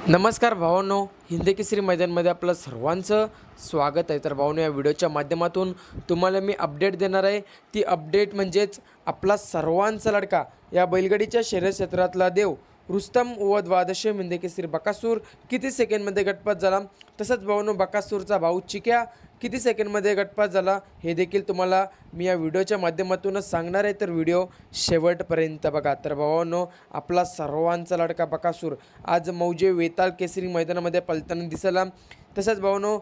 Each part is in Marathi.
नमस्कार भावांनो, हिंद केसरी मैदानमध्ये आपलं सर्वांचं स्वागत आहे. तर भावांनो, या व्हिडिओच्या माध्यमातून तुम्हाला मी अपडेट देणार आहे. ती अपडेट म्हणजेच आपला सर्वांचा लाडका या बैलगाडीच्या शर्यत क्षेत्रातला देव रुस्तम व द्वादश हिंद केसरी बकासूर किती सेकंडमध्ये गटपात झाला, तसंच भावांनो बकासूरचा भाऊ चिक्या किती सेकंडमध्ये गटपात झाला हे देखील तुम्हाला मी या व्हिडिओच्या माध्यमातूनच सांगणार आहे. तर व्हिडिओ शेवटपर्यंत बघा. तर भावांनो, आपला सर्वांचा लाडका बकासूर आज मौजे वेताळ केसरी मैदानामध्ये पळताना दिसला. तसंच भावांनो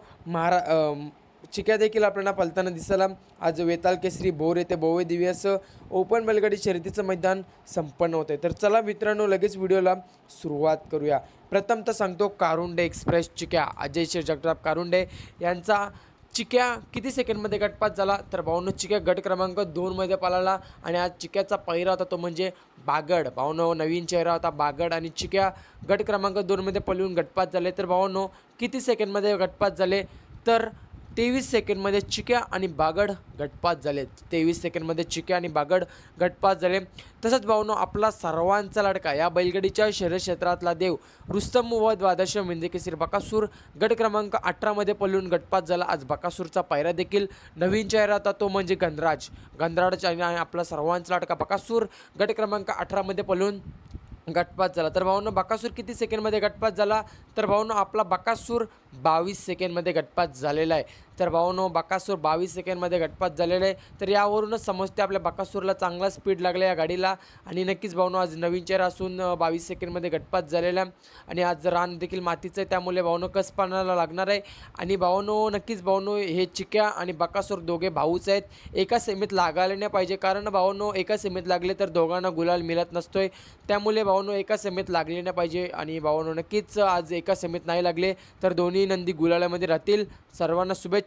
चिक्या देखील आपल्याला पळताना दिसला. आज वेताळ केसरी भोर येथे भव्य दिव्य असं ओपन बैलगाडी शर्यतीचं मैदान संपन्न होतं आहे. तर चला मित्रांनो, लगेच व्हिडिओला सुरुवात करूया. प्रथम तर सांगतो, कारुंडे एक्सप्रेस चिक्या अजय शेर जगताप कारुंडे यांचा चिक्या किती सेकंडमध्ये गटपात झाला. तर भावांनो, चिक्या गट क्रमांक 2मध्ये पळाला आणि आज चिक्याचा पहिरा होता तो म्हणजे बागड. भावांनो, नवीन चेहरा होता बागड आणि चिक्या गट क्रमांक 2मध्ये पळून गटपात झाले. तर भावांनो, किती सेकंडमध्ये गटपात झाले, तर 23 सेकंडमध्ये चिक्या आणि बागड गटपात झाले. 23 सेकंडमध्ये चिक्या आणि बागड गटपात झाले. तसंच भावांनो, आपला सर्वांचा लाडका या बैलगाडीच्या शर्यत क्षेत्रातला देव रुस्तम व द्वादश हिंद केसरी बकासूर गट क्रमांक 18मध्ये पळून गटपात झाला. आज बकासूरचा पायरा देखील नवीन चेहरा होता तो म्हणजे गंधराज आणि आपला सर्वांचा लाडका बकासूर गट क्रमांक 18मध्ये पळून गटपात झाला. तर भावांनो, बकासूर किती सेकंडमध्ये गटपात झाला, तर भावांनो आपला बकासूर 22 सेकंडमध्ये गटपात झालेला आहे. तर भावांनो, बकासूर 22 सेकंडमध्ये गटपात झालेला आहे. तर यावरूनच समजते आपल्या बकासूरला चांगला स्पीड लागला या गाडीला. आणि नक्कीच भावांनो, आज नवीन चेहरा असून 22 सेकंडमध्ये गटपात झालेला आहे. आणि आज रान देखील मातीचं आहे, त्यामुळे भावांनो कसपणाला लागणार आहे. आणि भावांनो, नक्कीच भावांनो, हे चिक्या आणि बकासूर दोघे भाऊच आहेत. एका सेमीत लागायला नाही पाहिजे, कारण भावांनो एका सेमीत लागले तर दोघांना गुलाल मिळत नसतोय. त्यामुळे भावांनो एका सेमीत लागले नाही पाहिजे. आणि भावांनो, नक्कीच आज एका सेमीत नाही लागले तर दोन्ही नंदी गुलालामध्ये राहतील. सर्वांना शुभेच्छा.